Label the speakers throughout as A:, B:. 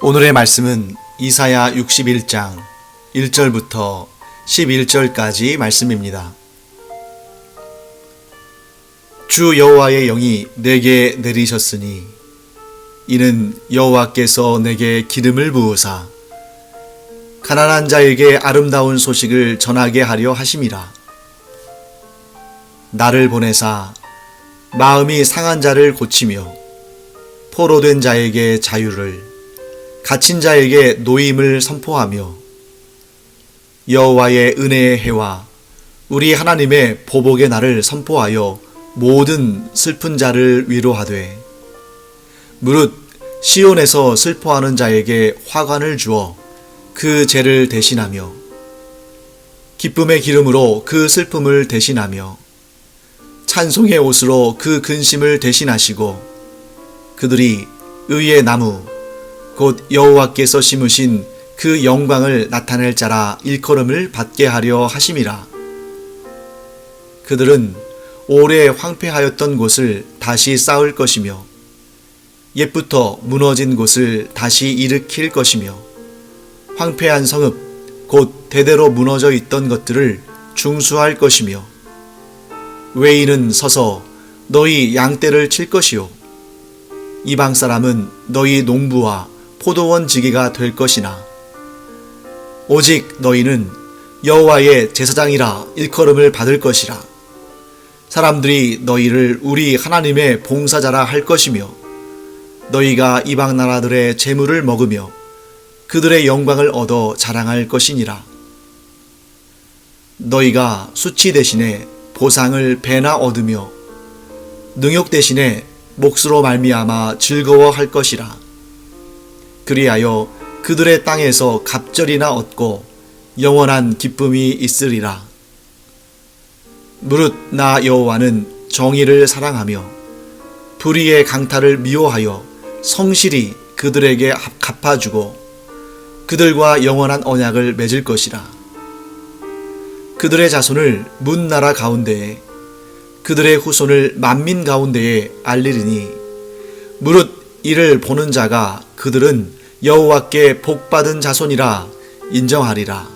A: 오늘의 말씀은 이사야 61장 1절부터 11절까지 말씀입니다. 주 여호와의 영이 내게 내리셨으니 이는 여호와께서 내게 기름을 부으사 가난한 자에게 아름다운 소식을 전하게 하려 하심이라. 나를 보내사 마음이 상한 자를 고치며 포로된 자에게 자유를, 갇힌 자에게 노임을 선포하며 여호와의 은혜의 해와 우리 하나님의 보복의 날을 선포하여 모든 슬픈 자를 위로하되 무릇 시온에서 슬퍼하는 자에게 화관을 주어 그 죄를 대신하며 기쁨의 기름으로 그 슬픔을 대신하며 찬송의 옷으로 그 근심을 대신하시고 그들이 의의 나무 곧 여호와께서 심으신 그 영광을 나타낼 자라 일컬음을 받게 하려 하심이라. 그들은 오래 황폐하였던 곳을 다시 쌓을 것이며 옛부터 무너진 곳을 다시 일으킬 것이며 황폐한 성읍 곧 대대로 무너져 있던 것들을 중수할 것이며 외인은 서서 너희 양떼를 칠 것이요 이방 사람은 너희 농부와 포도원 지기가 될 것이나 오직 너희는 여호와의 제사장이라 일컬음을 받을 것이라. 사람들이 너희를 우리 하나님의 봉사자라 할 것이며 너희가 이방 나라들의 재물을 먹으며 그들의 영광을 얻어 자랑할 것이니라. 너희가 수치 대신에 보상을 배나 얻으며 능욕 대신에 몫으로 말미암아 즐거워할 것이라. 그리하여 그들의 땅에서 갑절이나 얻고 영원한 기쁨이 있으리라. 무릇 나 여호와는 정의를 사랑하며 불의의 강탈을 미워하여 성실히 그들에게 갚아주고 그들과 영원한 언약을 맺을 것이라. 그들의 자손을 문 나라 가운데에 그들의 후손을 만민 가운데에 알리리니 무릇 이를 보는 자가 그들은 여호와께 복받은 자손이라 인정하리라.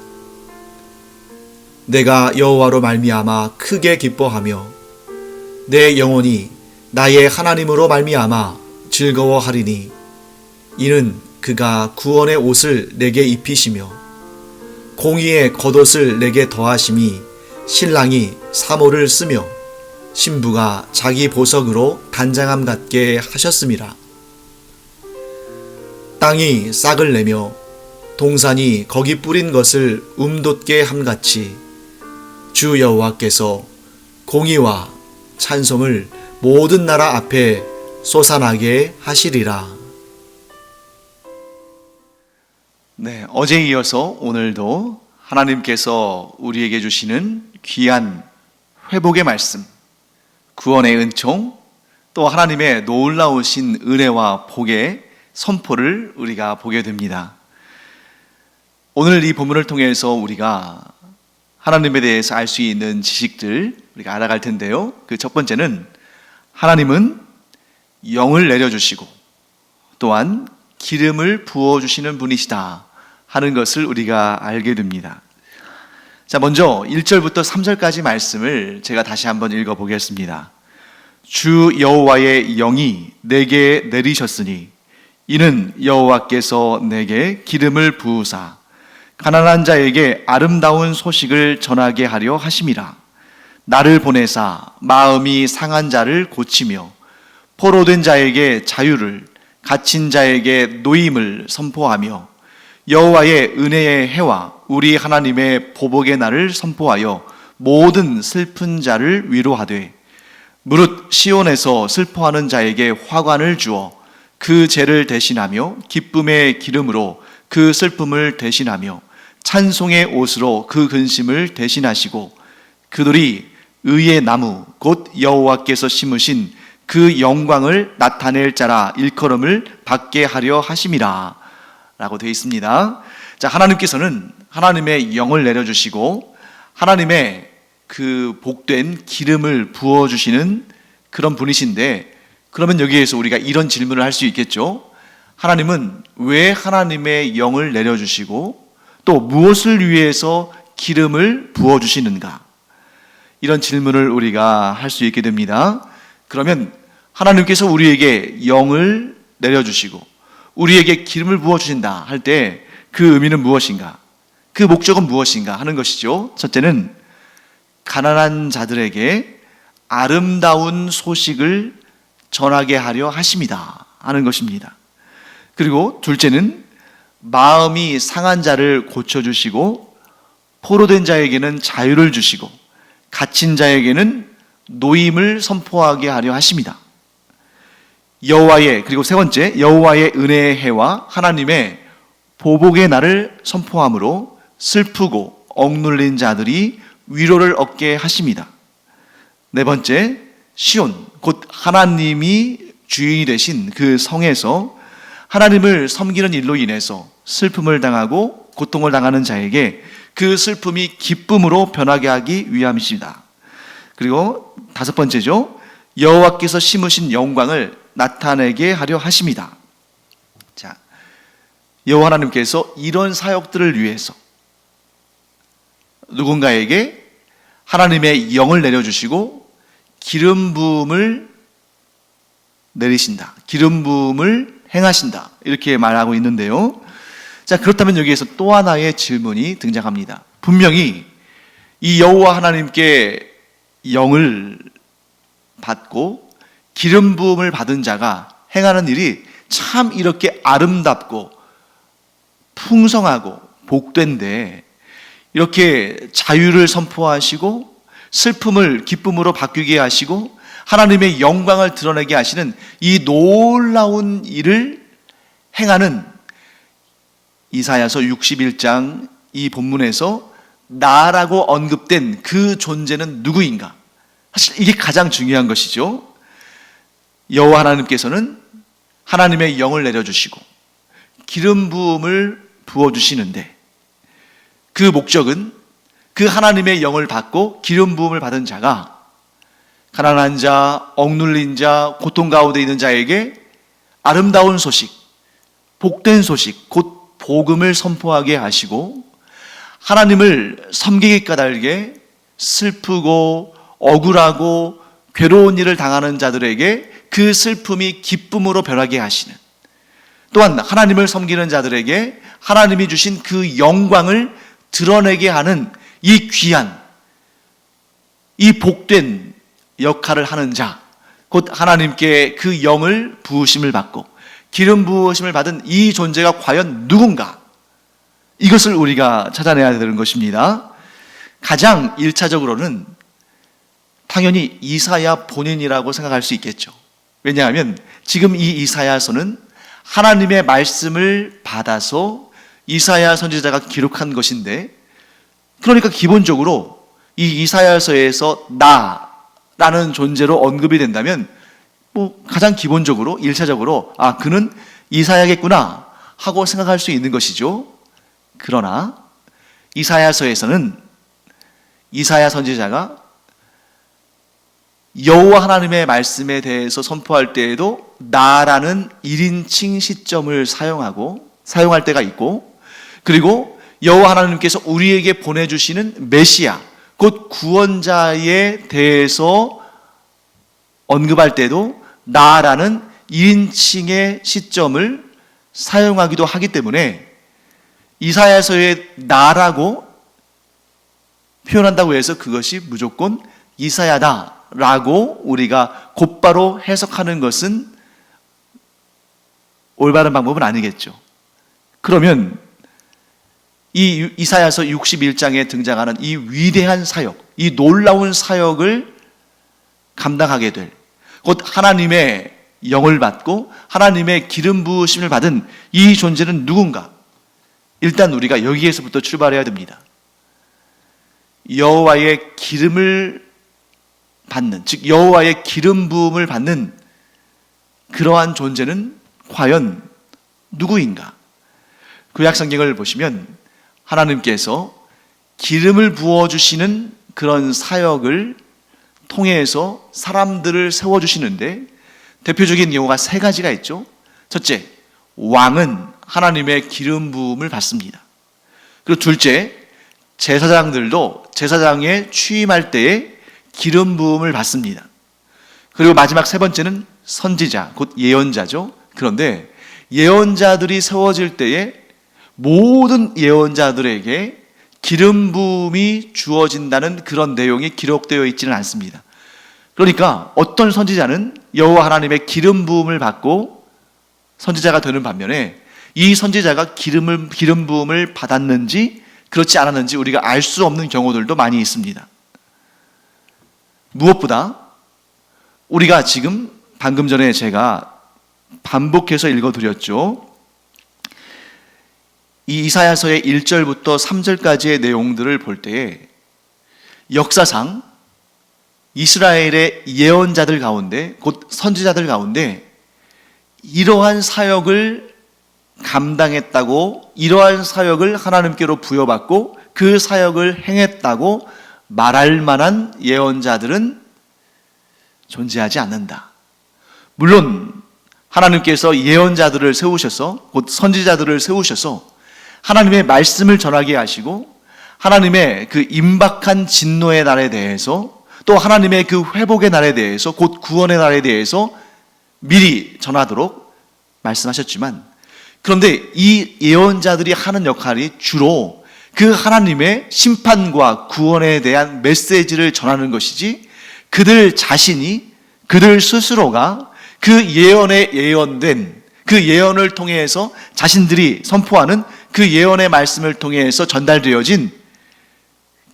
A: 내가 여호와로 말미암아 크게 기뻐하며 내 영혼이 나의 하나님으로 말미암아 즐거워하리니 이는 그가 구원의 옷을 내게 입히시며 공의의 겉옷을 내게 더하심이 신랑이 사모를 쓰며 신부가 자기 보석으로 단장함 같게 하셨음이라. 땅이 싹을 내며 동산이 거기 뿌린 것을 움돋게 함같이 주 여호와께서 공의와 찬송을 모든 나라 앞에 솟아나게 하시리라. 네, 어제에 이어서 오늘도 하나님께서 우리에게 주시는 귀한 회복의 말씀, 구원의 은총, 또 하나님의 놀라우신 은혜와 복의 선포를 우리가 보게 됩니다. 오늘 이 본문을 통해서 우리가 하나님에 대해서 알 수 있는 지식들 우리가 알아갈 텐데요. 그 첫 번째는 하나님은 영을 내려주시고 또한 기름을 부어주시는 분이시다 하는 것을 우리가 알게 됩니다. 자, 먼저 1절부터 3절까지 말씀을 제가 다시 한번 읽어보겠습니다. 주 여호와의 영이 내게 내리셨으니 이는 여호와께서 내게 기름을 부으사 가난한 자에게 아름다운 소식을 전하게 하려 하심이라. 나를 보내사 마음이 상한 자를 고치며 포로된 자에게 자유를, 갇힌 자에게 노임을 선포하며 여호와의 은혜의 해와 우리 하나님의 보복의 날을 선포하여 모든 슬픈 자를 위로하되 무릇 시온에서 슬퍼하는 자에게 화관을 주어 그 죄를 대신하며 기쁨의 기름으로 그 슬픔을 대신하며 찬송의 옷으로 그 근심을 대신하시고 그들이 의의 나무 곧 여호와께서 심으신 그 영광을 나타낼 자라 일컬음을 받게 하려 하심이라 라고 되어 있습니다. 자, 하나님께서는 하나님의 영을 내려주시고 하나님의 그 복된 기름을 부어주시는 그런 분이신데, 그러면 여기에서 우리가 이런 질문을 할 수 있겠죠. 하나님은 왜 하나님의 영을 내려주시고 또 무엇을 위해서 기름을 부어주시는가? 이런 질문을 우리가 할 수 있게 됩니다. 그러면 하나님께서 우리에게 영을 내려주시고 우리에게 기름을 부어주신다 할 때 그 의미는 무엇인가? 그 목적은 무엇인가 하는 것이죠. 첫째는 가난한 자들에게 아름다운 소식을 전하게 하려 하심이다 하는 것입니다. 그리고 둘째는 마음이 상한 자를 고쳐주시고 포로된 자에게는 자유를 주시고 갇힌 자에게는 노임을 선포하게 하려 하십니다. 그리고 세 번째, 여호와의 은혜의 해와 하나님의 보복의 날을 선포함으로 슬프고 억눌린 자들이 위로를 얻게 하십니다. 네 번째, 시온, 곧 하나님이 주인이 되신 그 성에서 하나님을 섬기는 일로 인해서 슬픔을 당하고 고통을 당하는 자에게 그 슬픔이 기쁨으로 변하게 하기 위함이십니다. 그리고 다섯 번째죠. 여호와께서 심으신 영광을 나타내게 하려 하십니다. 자, 여호와 하나님께서 이런 사역들을 위해서 누군가에게 하나님의 영을 내려주시고 기름 부음을 내리신다. 기름 부음을 행하신다. 이렇게 말하고 있는데요. 자, 그렇다면 여기에서 또 하나의 질문이 등장합니다. 분명히 이 여호와 하나님께 영을 받고 기름 부음을 받은 자가 행하는 일이 참 이렇게 아름답고 풍성하고 복된데 이렇게 자유를 선포하시고 슬픔을 기쁨으로 바뀌게 하시고 하나님의 영광을 드러내게 하시는 이 놀라운 일을 행하는 이사야서 61장 이 본문에서 나라고 언급된 그 존재는 누구인가? 사실 이게 가장 중요한 것이죠. 여호와 하나님께서는 하나님의 영을 내려주시고 기름 부음을 부어주시는데 그 목적은 그 하나님의 영을 받고 기름 부음을 받은 자가 가난한 자, 억눌린 자, 고통 가운데 있는 자에게 아름다운 소식, 복된 소식, 곧 복음을 선포하게 하시고 하나님을 섬기기 까닭에 슬프고 억울하고 괴로운 일을 당하는 자들에게 그 슬픔이 기쁨으로 변하게 하시는, 또한 하나님을 섬기는 자들에게 하나님이 주신 그 영광을 드러내게 하는 이 귀한, 이 복된 역할을 하는 자, 곧 하나님께 그 영을 부으심을 받고 기름 부으심을 받은 이 존재가 과연 누군가? 이것을 우리가 찾아내야 되는 것입니다. 가장 1차적으로는 당연히 이사야 본인이라고 생각할 수 있겠죠. 왜냐하면 지금 이 이사야서는 하나님의 말씀을 받아서 이사야 선지자가 기록한 것인데, 그러니까 기본적으로 이 이사야서에서 나라는 존재로 언급이 된다면 가장 기본적으로 1차적으로 그는 이사야겠구나 하고 생각할 수 있는 것이죠. 그러나 이사야서에서는 이사야 선지자가 여호와 하나님의 말씀에 대해서 선포할 때에도 나라는 1인칭 시점을 사용할 때가 있고, 그리고 여호와 하나님께서 우리에게 보내주시는 메시아, 곧 구원자에 대해서 언급할 때도 나라는 1인칭의 시점을 사용하기도 하기 때문에 이사야서의 나라고 표현한다고 해서 그것이 무조건 이사야다라고 우리가 곧바로 해석하는 것은 올바른 방법은 아니겠죠. 그러면 이 이사야서 61장에 등장하는 이 위대한 사역, 이 놀라운 사역을 감당하게 될, 곧 하나님의 영을 받고 하나님의 기름 부으심을 받은 이 존재는 누군가? 일단 우리가 여기에서부터 출발해야 됩니다. 여호와의 기름을 받는, 즉 여호와의 기름 부음을 받는 그러한 존재는 과연 누구인가? 구약 성경을 보시면 하나님께서 기름을 부어주시는 그런 사역을 통해서 사람들을 세워주시는데 대표적인 경우가 세 가지가 있죠. 첫째, 왕은 하나님의 기름 부음을 받습니다. 그리고 둘째, 제사장들도 제사장에 취임할 때에 기름 부음을 받습니다. 그리고 마지막 세 번째는 선지자, 곧 예언자죠. 그런데 예언자들이 세워질 때에 모든 예언자들에게 기름 부음이 주어진다는 그런 내용이 기록되어 있지는 않습니다. 그러니까 어떤 선지자는 여호와 하나님의 기름 부음을 받고 선지자가 되는 반면에 이 선지자가 기름 부음을 받았는지 그렇지 않았는지 우리가 알 수 없는 경우들도 많이 있습니다. 무엇보다 우리가 지금 방금 전에 제가 반복해서 읽어드렸죠. 이 이사야서의 1절부터 3절까지의 내용들을 볼 때에 역사상 이스라엘의 예언자들 가운데, 곧 선지자들 가운데 이러한 사역을 감당했다고, 이러한 사역을 하나님께로 부여받고 그 사역을 행했다고 말할 만한 예언자들은 존재하지 않는다. 물론 하나님께서 예언자들을 세우셔서, 곧 선지자들을 세우셔서 하나님의 말씀을 전하게 하시고 하나님의 그 임박한 진노의 날에 대해서, 또 하나님의 그 회복의 날에 대해서, 곧 구원의 날에 대해서 미리 전하도록 말씀하셨지만, 그런데 이 예언자들이 하는 역할이 주로 그 하나님의 심판과 구원에 대한 메시지를 전하는 것이지, 그들 자신이, 그들 스스로가 그 예언에 예언된 그 예언을 통해서 자신들이 선포하는 그 예언의 말씀을 통해서 전달되어진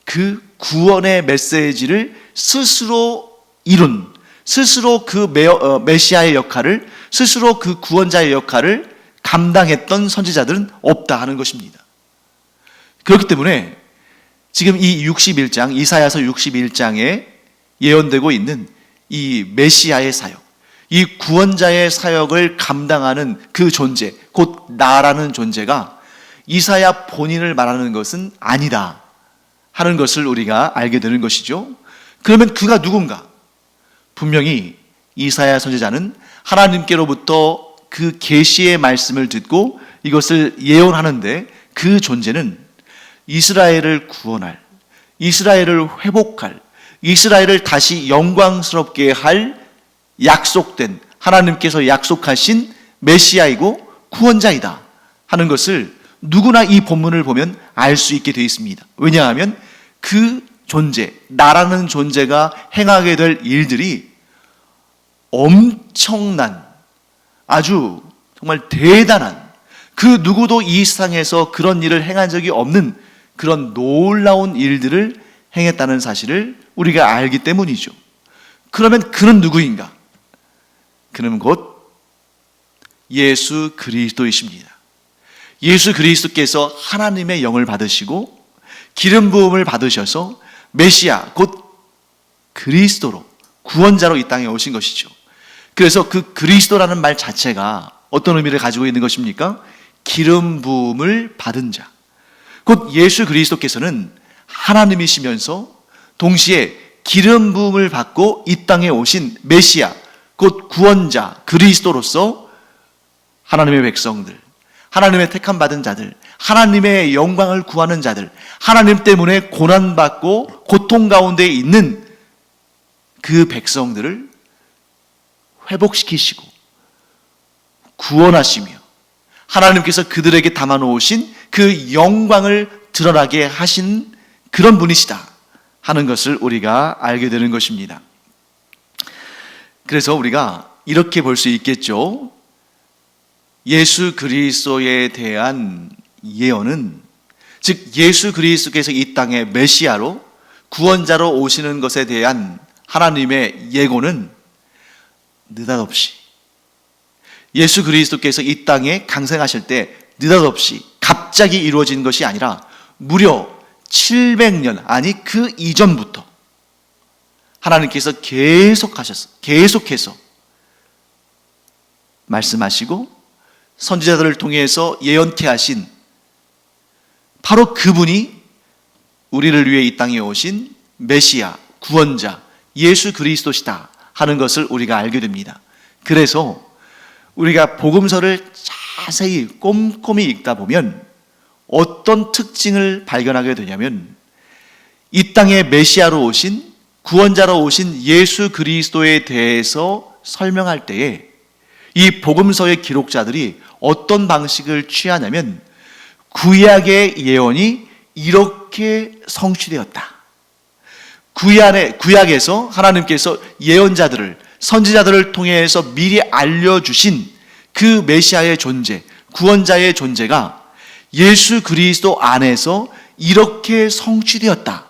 A: 그 구원의 메시지를 스스로 이룬, 스스로 그 메시아의 역할을, 스스로 그 구원자의 역할을 감당했던 선지자들은 없다 하는 것입니다. 그렇기 때문에 지금 이 61장, 이사야서 61장에 예언되고 있는 이 메시아의 사역, 이 구원자의 사역을 감당하는 그 존재, 곧 나라는 존재가 이사야 본인을 말하는 것은 아니다 하는 것을 우리가 알게 되는 것이죠. 그러면 그가 누군가? 분명히 이사야 선지자는 하나님께로부터 그 계시의 말씀을 듣고 이것을 예언하는데, 그 존재는 이스라엘을 구원할, 이스라엘을 회복할, 이스라엘을 다시 영광스럽게 할 약속된, 하나님께서 약속하신 메시아이고 구원자이다 하는 것을 누구나 이 본문을 보면 알 수 있게 되어 있습니다. 왜냐하면 그 존재, 나라는 존재가 행하게 될 일들이 엄청난, 아주 정말 대단한, 그 누구도 이 세상에서 그런 일을 행한 적이 없는 그런 놀라운 일들을 행했다는 사실을 우리가 알기 때문이죠. 그러면 그는 누구인가? 그는 곧 예수 그리스도이십니다. 예수 그리스도께서 하나님의 영을 받으시고 기름 부음을 받으셔서 메시아, 곧 그리스도로, 구원자로 이 땅에 오신 것이죠. 그래서 그 그리스도라는 말 자체가 어떤 의미를 가지고 있는 것입니까? 기름 부음을 받은 자, 곧 예수 그리스도께서는 하나님이시면서 동시에 기름 부음을 받고 이 땅에 오신 메시아, 곧 구원자 그리스도로서 하나님의 백성들, 하나님의 택함 받은 자들, 하나님의 영광을 구하는 자들, 하나님 때문에 고난받고 고통 가운데 있는 그 백성들을 회복시키시고 구원하시며 하나님께서 그들에게 담아놓으신 그 영광을 드러나게 하신 그런 분이시다 하는 것을 우리가 알게 되는 것입니다. 그래서 우리가 이렇게 볼 수 있겠죠. 예수 그리스도에 대한 예언은, 즉 예수 그리스도께서 이 땅에 메시아로 구원자로 오시는 것에 대한 하나님의 예고는 느닷없이, 예수 그리스도께서 이 땅에 강생하실 때 느닷없이 갑자기 이루어진 것이 아니라 무려 700년, 아니 그 이전부터 하나님께서 계속해서 말씀하시고 선지자들을 통해서 예언케 하신 바로 그분이 우리를 위해 이 땅에 오신 메시아, 구원자, 예수 그리스도시다 하는 것을 우리가 알게 됩니다. 그래서 우리가 복음서를 자세히 꼼꼼히 읽다 보면 어떤 특징을 발견하게 되냐면, 이 땅에 메시아로 오신, 구원자로 오신 예수 그리스도에 대해서 설명할 때에 이 복음서의 기록자들이 어떤 방식을 취하냐면, 구약의 예언이 이렇게 성취되었다. 구약에서 하나님께서 예언자들을, 선지자들을 통해서 미리 알려주신 그 메시아의 존재, 구원자의 존재가 예수 그리스도 안에서 이렇게 성취되었다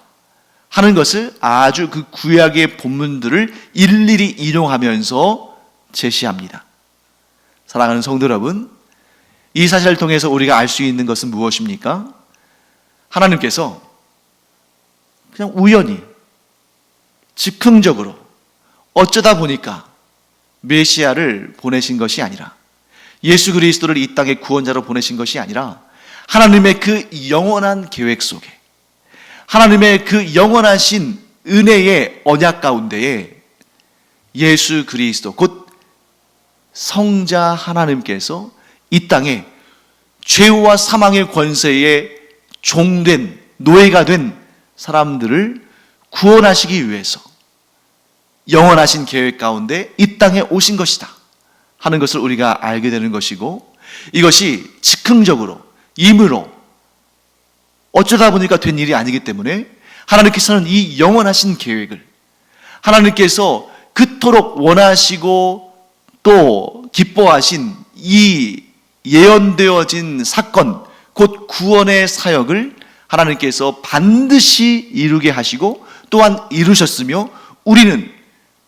A: 하는 것을 아주 그 구약의 본문들을 일일이 인용하면서 제시합니다. 사랑하는 성도 여러분, 이 사실을 통해서 우리가 알 수 있는 것은 무엇입니까? 하나님께서 그냥 우연히, 즉흥적으로, 어쩌다 보니까 메시아를 보내신 것이 아니라, 예수 그리스도를 이 땅의 구원자로 보내신 것이 아니라, 하나님의 그 영원한 계획 속에, 하나님의 그 영원하신 은혜의 언약 가운데에 예수 그리스도, 곧 성자 하나님께서 이 땅에 죄와 사망의 권세에 종된, 노예가 된 사람들을 구원하시기 위해서 영원하신 계획 가운데 이 땅에 오신 것이다 하는 것을 우리가 알게 되는 것이고, 이것이 즉흥적으로, 임의로, 어쩌다 보니까 된 일이 아니기 때문에 하나님께서는 이 영원하신 계획을, 하나님께서 그토록 원하시고 또 기뻐하신 이 예언되어진 사건, 곧 구원의 사역을 하나님께서 반드시 이루게 하시고 또한 이루셨으며, 우리는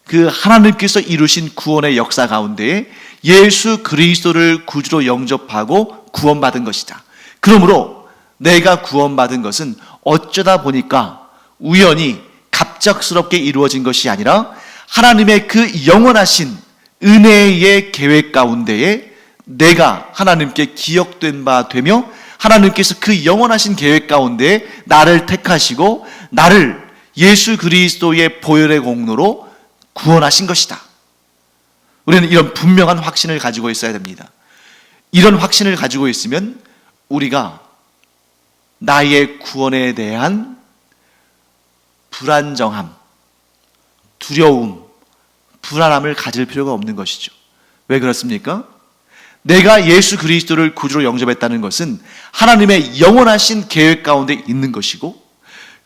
A: 그 하나님께서 이루신 구원의 역사 가운데에 예수 그리스도를 구주로 영접하고 구원받은 것이다. 그러므로 내가 구원받은 것은 어쩌다 보니까 우연히 갑작스럽게 이루어진 것이 아니라 하나님의 그 영원하신 은혜의 계획 가운데에 내가 하나님께 기억된 바 되며, 하나님께서 그 영원하신 계획 가운데 나를 택하시고 나를 예수 그리스도의 보혈의 공로로 구원하신 것이다. 우리는 이런 분명한 확신을 가지고 있어야 됩니다. 이런 확신을 가지고 있으면 우리가 나의 구원에 대한 불안정함, 두려움, 불안함을 가질 필요가 없는 것이죠. 왜 그렇습니까? 내가 예수 그리스도를 구주로 영접했다는 것은 하나님의 영원하신 계획 가운데 있는 것이고,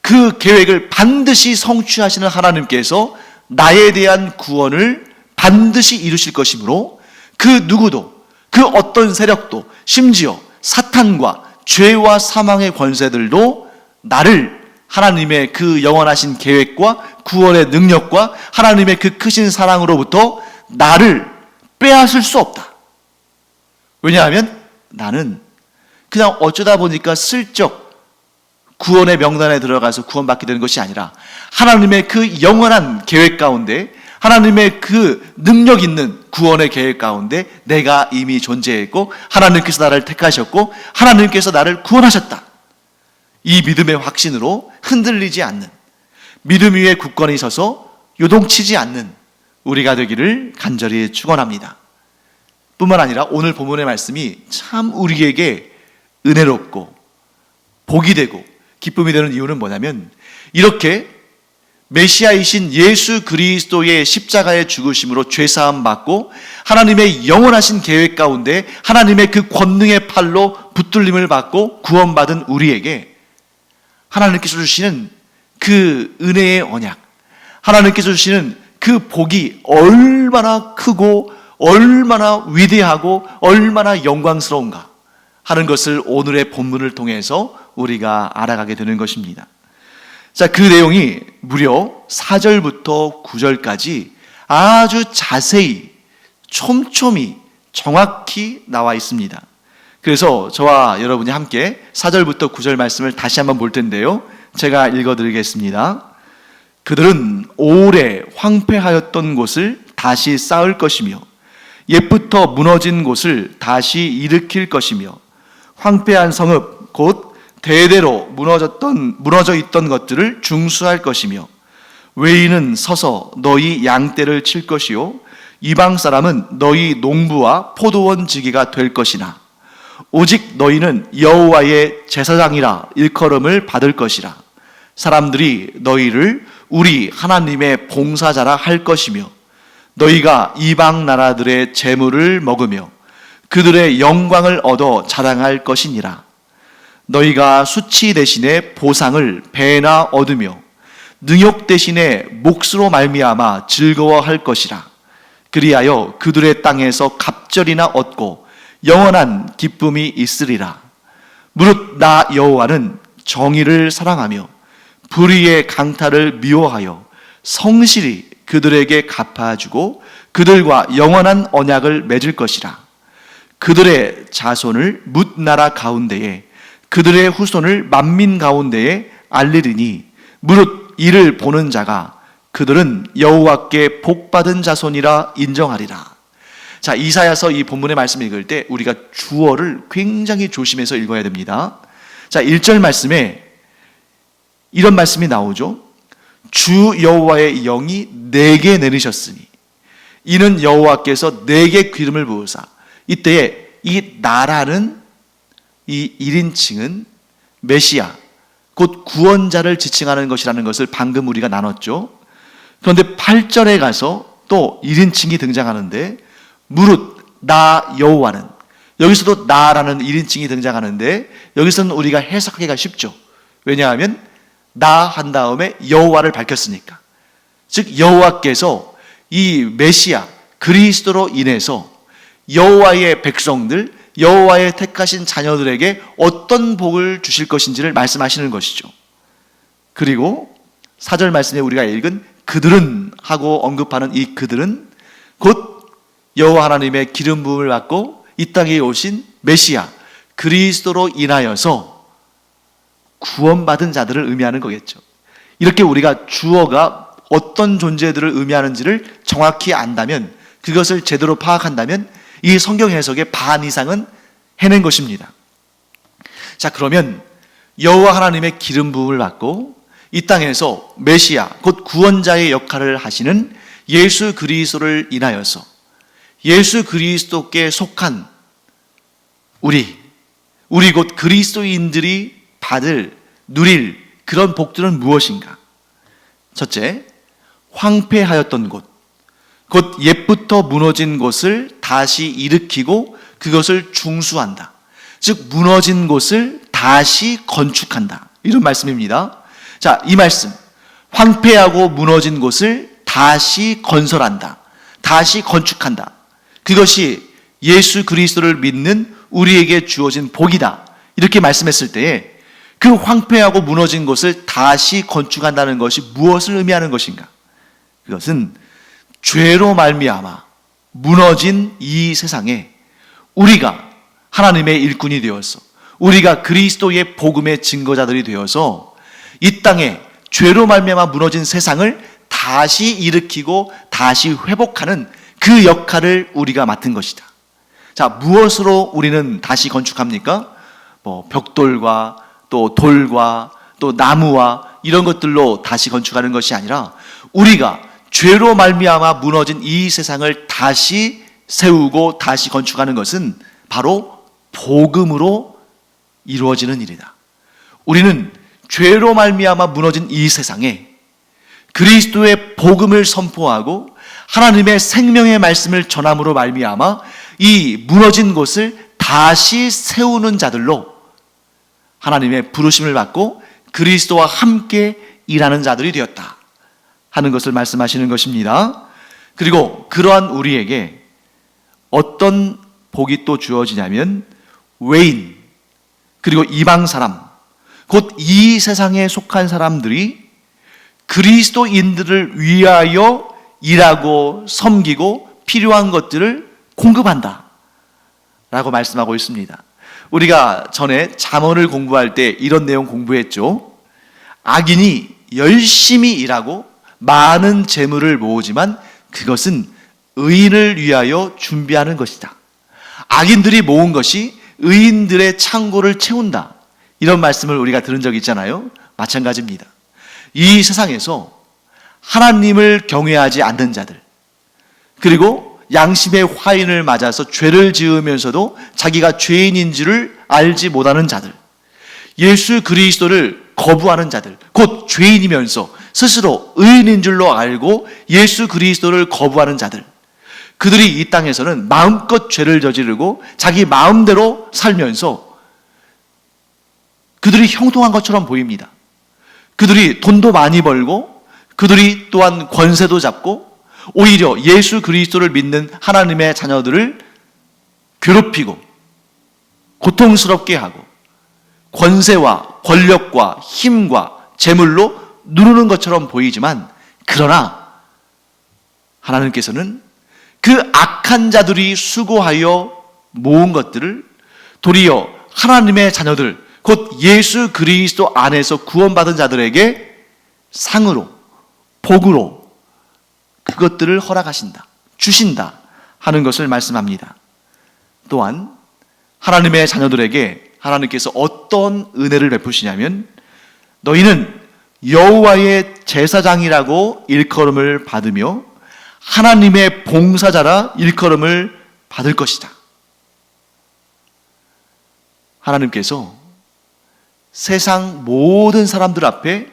A: 그 계획을 반드시 성취하시는 하나님께서 나에 대한 구원을 반드시 이루실 것이므로, 그 누구도, 그 어떤 세력도, 심지어 사탄과 죄와 사망의 권세들도 나를 하나님의 그 영원하신 계획과 구원의 능력과 하나님의 그 크신 사랑으로부터 나를 빼앗을 수 없다. 왜냐하면 나는 그냥 어쩌다 보니까 슬쩍 구원의 명단에 들어가서 구원받게 되는 것이 아니라, 하나님의 그 영원한 계획 가운데, 하나님의 그 능력 있는 구원의 계획 가운데 내가 이미 존재했고, 하나님께서 나를 택하셨고, 하나님께서 나를 구원하셨다. 이 믿음의 확신으로 흔들리지 않는, 믿음 위에 굳건히 서서 요동치지 않는 우리가 되기를 간절히 축원합니다. 뿐만 아니라 오늘 본문의 말씀이 참 우리에게 은혜롭고 복이 되고 기쁨이 되는 이유는 뭐냐면, 이렇게 메시아이신 예수 그리스도의 십자가의 죽으심으로 죄사함 받고 하나님의 영원하신 계획 가운데 하나님의 그 권능의 팔로 붙들림을 받고 구원받은 우리에게 하나님께서 주시는 그 은혜의 언약, 하나님께서 주시는 그 복이 얼마나 크고 얼마나 위대하고 얼마나 영광스러운가 하는 것을 오늘의 본문을 통해서 우리가 알아가게 되는 것입니다. 자, 그 내용이 무려 4절부터 9절까지 아주 자세히, 촘촘히, 정확히 나와 있습니다. 그래서 저와 여러분이 함께 4절부터 9절 말씀을 다시 한번 볼 텐데요, 제가 읽어드리겠습니다. 그들은 오래 황폐하였던 곳을 다시 쌓을 것이며 옛부터 무너진 곳을 다시 일으킬 것이며, 황폐한 성읍 곧 대대로 무너져 있던 것들을 중수할 것이며, 외인은 서서 너희 양떼를 칠 것이요 이방 사람은 너희 농부와 포도원 지기가 될 것이나, 오직 너희는 여호와의 제사장이라 일컬음을 받을 것이라. 사람들이 너희를 우리 하나님의 봉사자라 할 것이며 너희가 이방 나라들의 재물을 먹으며 그들의 영광을 얻어 자랑할 것이니라. 너희가 수치 대신에 보상을 배나 얻으며 능욕 대신에 몫으로 말미암아 즐거워할 것이라. 그리하여 그들의 땅에서 갑절이나 얻고 영원한 기쁨이 있으리라. 무릇 나 여호와는 정의를 사랑하며 불의의 강탈을 미워하여 성실히 그들에게 갚아주고 그들과 영원한 언약을 맺을 것이라. 그들의 자손을 뭇 나라 가운데에 그들의 후손을 만민 가운데에 알리리니 무릇 이를 보는 자가 그들은 여호와께 복받은 자손이라 인정하리라. 자, 이사야서 이 본문의 말씀을 읽을 때 우리가 주어를 굉장히 조심해서 읽어야 됩니다. 자, 1절 말씀에 이런 말씀이 나오죠. 주 여호와의 영이 내게 내리셨으니 이는 여호와께서 내게 기름을 부으사. 이때에 이 나라는 이 1인칭은 메시아 곧 구원자를 지칭하는 것이라는 것을 방금 우리가 나눴죠. 그런데 8절에 가서 또 1인칭이 등장하는데 무릇 나 여호와는, 여기서도 나라는 1인칭이 등장하는데 여기서는 우리가 해석하기가 쉽죠. 왜냐하면 나 한 다음에 여호와를 밝혔으니까. 즉 여호와께서 이 메시아 그리스도로 인해서 여호와의 백성들, 여호와의 택하신 자녀들에게 어떤 복을 주실 것인지를 말씀하시는 것이죠. 그리고 4절 말씀에 우리가 읽은 그들은 하고 언급하는 이 그들은 곧 여호와 하나님의 기름 부음을 받고 이 땅에 오신 메시아 그리스도로 인하여서 구원받은 자들을 의미하는 거겠죠. 이렇게 우리가 주어가 어떤 존재들을 의미하는지를 정확히 안다면, 그것을 제대로 파악한다면 이 성경 해석의 반 이상은 해낸 것입니다. 자, 그러면 여호와 하나님의 기름 부음을 받고 이 땅에서 메시아 곧 구원자의 역할을 하시는 예수 그리스도를 인하여서 예수 그리스도께 속한 우리 곧 그리스도인들이 누릴 그런 복들은 무엇인가? 첫째, 황폐하였던 곳, 곧 옛부터 무너진 곳을 다시 일으키고 그것을 중수한다. 즉 무너진 곳을 다시 건축한다. 이런 말씀입니다. 자, 이 말씀, 황폐하고 무너진 곳을 다시 건설한다, 다시 건축한다. 그것이 예수 그리스도를 믿는 우리에게 주어진 복이다. 이렇게 말씀했을 때에 그 황폐하고 무너진 곳을 다시 건축한다는 것이 무엇을 의미하는 것인가? 그것은 죄로 말미암아 무너진 이 세상에 우리가 하나님의 일꾼이 되어서, 우리가 그리스도의 복음의 증거자들이 되어서 이 땅에 죄로 말미암아 무너진 세상을 다시 일으키고 다시 회복하는 그 역할을 우리가 맡은 것이다. 자, 무엇으로 우리는 다시 건축합니까? 벽돌과 또 돌과 또 나무와 이런 것들로 다시 건축하는 것이 아니라 우리가 죄로 말미암아 무너진 이 세상을 다시 세우고 다시 건축하는 것은 바로 복음으로 이루어지는 일이다. 우리는 죄로 말미암아 무너진 이 세상에 그리스도의 복음을 선포하고 하나님의 생명의 말씀을 전함으로 말미암아 이 무너진 곳을 다시 세우는 자들로 하나님의 부르심을 받고 그리스도와 함께 일하는 자들이 되었다 하는 것을 말씀하시는 것입니다. 그리고 그러한 우리에게 어떤 복이 또 주어지냐면 외인 그리고 이방 사람, 곧 이 세상에 속한 사람들이 그리스도인들을 위하여 일하고 섬기고 필요한 것들을 공급한다 라고 말씀하고 있습니다. 우리가 전에 잠언을 공부할 때 이런 내용 공부했죠. 악인이 열심히 일하고 많은 재물을 모으지만 그것은 의인을 위하여 준비하는 것이다. 악인들이 모은 것이 의인들의 창고를 채운다. 이런 말씀을 우리가 들은 적이 있잖아요. 마찬가지입니다. 이 세상에서 하나님을 경외하지 않는 자들, 그리고 양심의 화인을 맞아서 죄를 지으면서도 자기가 죄인인 줄을 알지 못하는 자들, 예수 그리스도를 거부하는 자들, 곧 죄인이면서 스스로 의인인 줄로 알고 예수 그리스도를 거부하는 자들, 그들이 이 땅에서는 마음껏 죄를 저지르고 자기 마음대로 살면서 그들이 형통한 것처럼 보입니다. 그들이 돈도 많이 벌고 그들이 또한 권세도 잡고 오히려 예수 그리스도를 믿는 하나님의 자녀들을 괴롭히고 고통스럽게 하고 권세와 권력과 힘과 재물로 누르는 것처럼 보이지만, 그러나 하나님께서는 그 악한 자들이 수고하여 모은 것들을 도리어 하나님의 자녀들, 곧 예수 그리스도 안에서 구원받은 자들에게 상으로, 복으로 그것들을 허락하신다, 주신다 하는 것을 말씀합니다. 또한 하나님의 자녀들에게 하나님께서 어떤 은혜를 베푸시냐면, 너희는 여호와의 제사장이라고 일컬음을 받으며 하나님의 봉사자라 일컬음을 받을 것이다. 하나님께서 세상 모든 사람들 앞에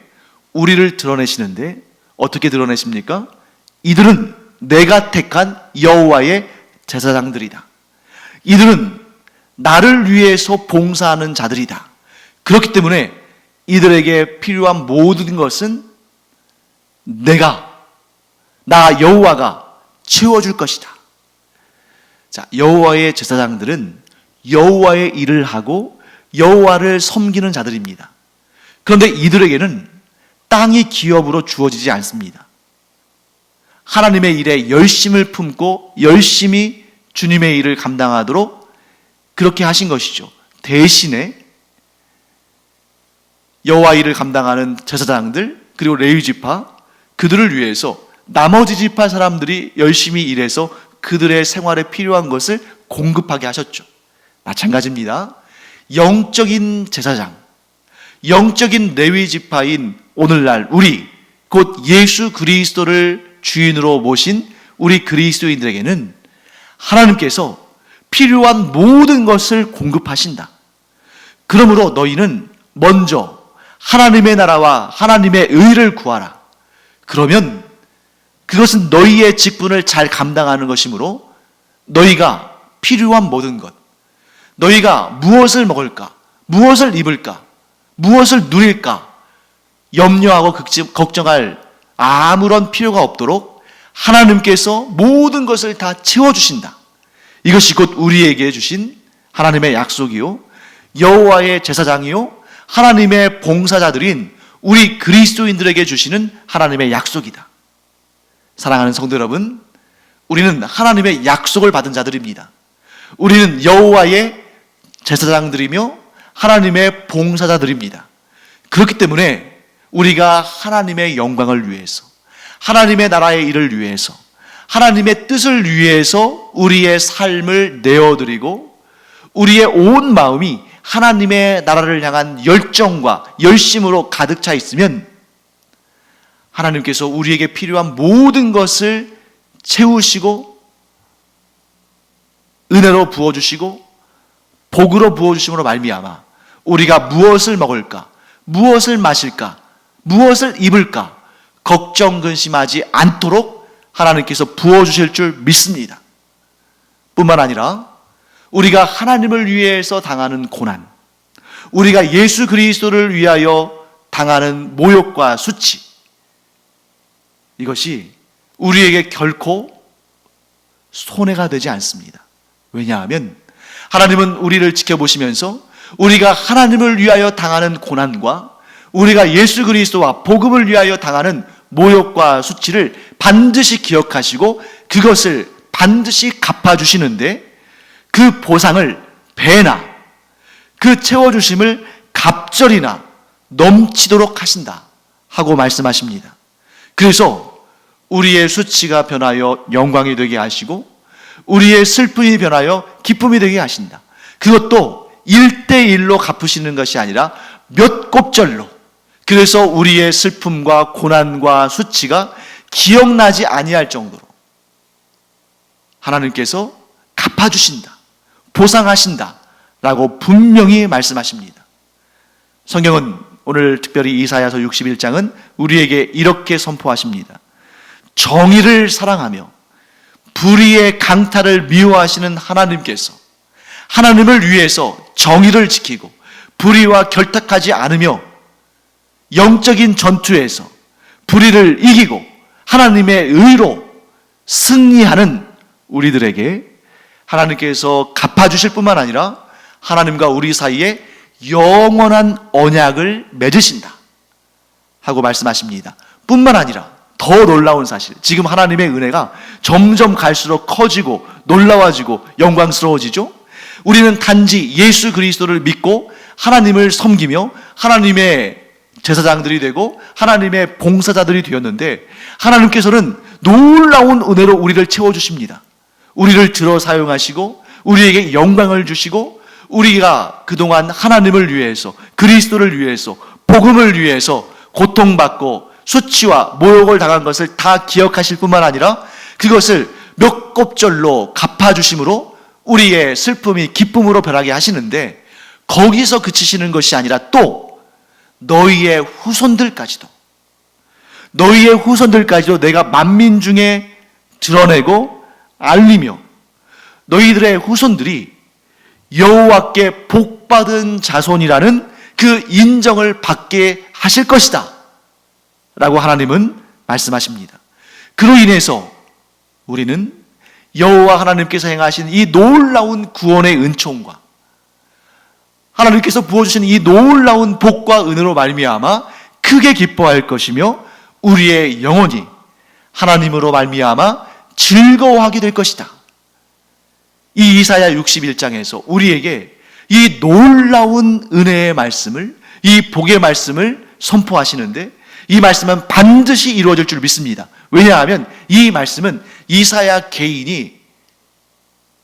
A: 우리를 드러내시는데 어떻게 드러내십니까? 이들은 내가 택한 여호와의 제사장들이다. 이들은 나를 위해서 봉사하는 자들이다. 그렇기 때문에 이들에게 필요한 모든 것은 나 여호와가 채워줄 것이다. 자, 여호와의 제사장들은 여호와의 일을 하고 여호와를 섬기는 자들입니다. 그런데 이들에게는 땅이 기업으로 주어지지 않습니다. 하나님의 일에 열심을 품고 열심히 주님의 일을 감당하도록 그렇게 하신 것이죠. 대신에 여호와 일을 감당하는 제사장들, 그리고 레위 지파, 그들을 위해서 나머지 지파 사람들이 열심히 일해서 그들의 생활에 필요한 것을 공급하게 하셨죠. 마찬가지입니다. 영적인 제사장, 영적인 레위 지파인 오늘날 우리, 곧 예수 그리스도를 주인으로 모신 우리 그리스도인들에게는 하나님께서 필요한 모든 것을 공급하신다. 그러므로 너희는 먼저 하나님의 나라와 하나님의 의를 구하라. 그러면 그것은 너희의 직분을 잘 감당하는 것이므로 너희가 필요한 모든 것, 너희가 무엇을 먹을까, 무엇을 입을까, 무엇을 누릴까 염려하고 걱정할 아무런 필요가 없도록 하나님께서 모든 것을 다 채워주신다. 이것이 곧 우리에게 주신 하나님의 약속이요, 여호와의 제사장이요, 하나님의 봉사자들인 우리 그리스도인들에게 주시는 하나님의 약속이다. 사랑하는 성도 여러분, 우리는 하나님의 약속을 받은 자들입니다. 우리는 여호와의 제사장들이며 하나님의 봉사자들입니다. 그렇기 때문에 우리가 하나님의 영광을 위해서, 하나님의 나라의 일을 위해서, 하나님의 뜻을 위해서 우리의 삶을 내어드리고 우리의 온 마음이 하나님의 나라를 향한 열정과 열심으로 가득 차 있으면 하나님께서 우리에게 필요한 모든 것을 채우시고 은혜로 부어주시고 복으로 부어주심으로 말미암아 우리가 무엇을 먹을까, 무엇을 마실까, 무엇을 입을까 걱정 근심하지 않도록 하나님께서 부어주실 줄 믿습니다. 뿐만 아니라 우리가 하나님을 위해서 당하는 고난, 우리가 예수 그리스도를 위하여 당하는 모욕과 수치, 이것이 우리에게 결코 손해가 되지 않습니다. 왜냐하면 하나님은 우리를 지켜보시면서 우리가 하나님을 위하여 당하는 고난과 우리가 예수 그리스도와 복음을 위하여 당하는 모욕과 수치를 반드시 기억하시고 그것을 반드시 갚아주시는데 그 보상을 배나 그 채워주심을 갑절이나 넘치도록 하신다 하고 말씀하십니다. 그래서 우리의 수치가 변하여 영광이 되게 하시고 우리의 슬픔이 변하여 기쁨이 되게 하신다. 그것도 1대1로 갚으시는 것이 아니라 몇 곱절로, 그래서 우리의 슬픔과 고난과 수치가 기억나지 아니할 정도로 하나님께서 갚아주신다, 보상하신다 라고 분명히 말씀하십니다. 성경은 오늘 특별히 이사야서 61장은 우리에게 이렇게 선포하십니다. 정의를 사랑하며 불의의 강탈을 미워하시는 하나님께서 하나님을 위해서 정의를 지키고 불의와 결탁하지 않으며 영적인 전투에서 불의를 이기고 하나님의 의로 승리하는 우리들에게 하나님께서 갚아주실 뿐만 아니라 하나님과 우리 사이에 영원한 언약을 맺으신다 하고 말씀하십니다. 뿐만 아니라 더 놀라운 사실, 지금 하나님의 은혜가 점점 갈수록 커지고 놀라워지고 영광스러워지죠. 우리는 단지 예수 그리스도를 믿고 하나님을 섬기며 하나님의 제사장들이 되고 하나님의 봉사자들이 되었는데, 하나님께서는 놀라운 은혜로 우리를 채워주십니다. 우리를 들어 사용하시고 우리에게 영광을 주시고, 우리가 그동안 하나님을 위해서, 그리스도를 위해서, 복음을 위해서 고통받고 수치와 모욕을 당한 것을 다 기억하실 뿐만 아니라 그것을 몇 곱절로 갚아주심으로 우리의 슬픔이 기쁨으로 변하게 하시는데, 거기서 그치시는 것이 아니라 또 너희의 후손들까지도 내가 만민 중에 드러내고 알리며 너희들의 후손들이 여호와께 복받은 자손이라는 그 인정을 받게 하실 것이다 라고 하나님은 말씀하십니다. 그로 인해서 우리는 여호와 하나님께서 행하신 이 놀라운 구원의 은총과 하나님께서 부어주신 이 놀라운 복과 은혜로 말미암아 크게 기뻐할 것이며 우리의 영혼이 하나님으로 말미암아 즐거워하게 될 것이다. 이 이사야 61장에서 우리에게 이 놀라운 은혜의 말씀을, 이 복의 말씀을 선포하시는데, 이 말씀은 반드시 이루어질 줄 믿습니다. 왜냐하면 이 말씀은 이사야 개인이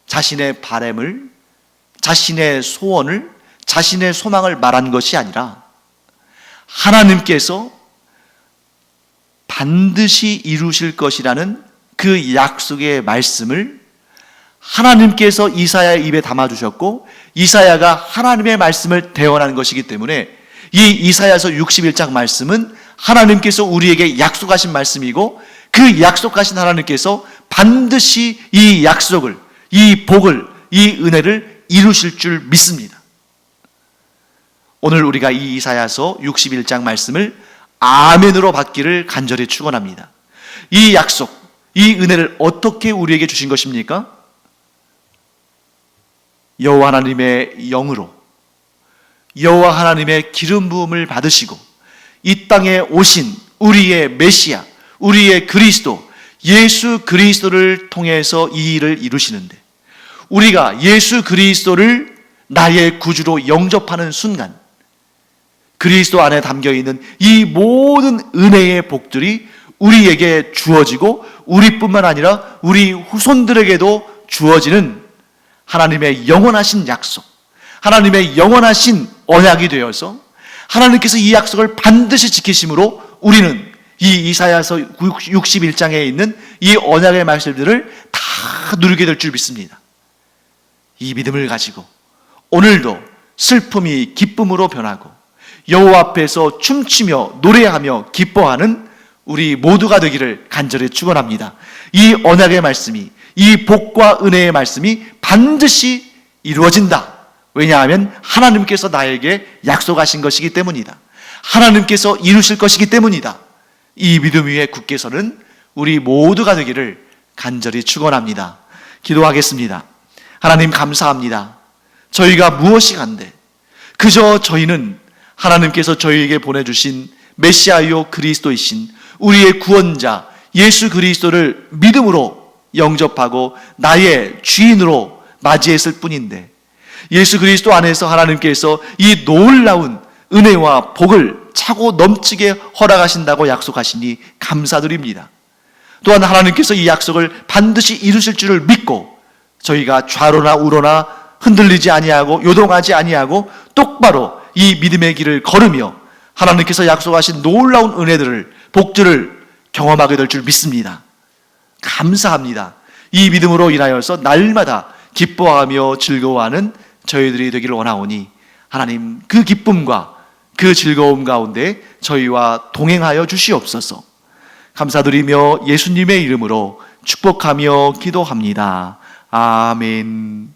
A: 자신의 바람을, 자신의 소원을, 자신의 소망을 말한 것이 아니라 하나님께서 반드시 이루실 것이라는 그 약속의 말씀을 하나님께서 이사야의 입에 담아주셨고, 이사야가 하나님의 말씀을 대언한 것이기 때문에 이 이사야서 61장 말씀은 하나님께서 우리에게 약속하신 말씀이고, 그 약속하신 하나님께서 반드시 이 약속을, 이 복을, 이 은혜를 이루실 줄 믿습니다. 오늘 우리가 이 이사야서 61장 말씀을 아멘으로 받기를 간절히 축원합니다. 이 약속, 이 은혜를 어떻게 우리에게 주신 것입니까? 여호와 하나님의 영으로, 여호와 하나님의 기름 부음을 받으시고 이 땅에 오신 우리의 메시아, 우리의 그리스도, 예수 그리스도를 통해서 이 일을 이루시는데, 우리가 예수 그리스도를 나의 구주로 영접하는 순간 그리스도 안에 담겨있는 이 모든 은혜의 복들이 우리에게 주어지고, 우리뿐만 아니라 우리 후손들에게도 주어지는 하나님의 영원하신 약속, 하나님의 영원하신 언약이 되어서 하나님께서 이 약속을 반드시 지키심으로 우리는 이 이사야서 61장에 있는 이 언약의 말씀들을 다 누리게 될 줄 믿습니다. 이 믿음을 가지고 오늘도 슬픔이 기쁨으로 변하고 여호와 앞에서 춤추며 노래하며 기뻐하는 우리 모두가 되기를 간절히 축원합니다. 이 언약의 말씀이, 이 복과 은혜의 말씀이 반드시 이루어진다. 왜냐하면 하나님께서 나에게 약속하신 것이기 때문이다. 하나님께서 이루실 것이기 때문이다. 이 믿음 위에 굳게 서는 우리 모두가 되기를 간절히 축원합니다. 기도하겠습니다. 하나님 감사합니다. 저희가 무엇이 간데 그저 저희는 하나님께서 저희에게 보내주신 메시아요 그리스도이신 우리의 구원자 예수 그리스도를 믿음으로 영접하고 나의 주인으로 맞이했을 뿐인데, 예수 그리스도 안에서 하나님께서 이 놀라운 은혜와 복을 차고 넘치게 허락하신다고 약속하시니 감사드립니다. 또한 하나님께서 이 약속을 반드시 이루실 줄을 믿고 저희가 좌로나 우로나 흔들리지 아니하고 요동하지 아니하고 똑바로 이 믿음의 길을 걸으며 하나님께서 약속하신 놀라운 은혜들을, 복들을 경험하게 될 줄 믿습니다. 감사합니다. 이 믿음으로 인하여서 날마다 기뻐하며 즐거워하는 저희들이 되기를 원하오니 하나님 그 기쁨과 그 즐거움 가운데 저희와 동행하여 주시옵소서. 감사드리며 예수님의 이름으로 축복하며 기도합니다. 아멘.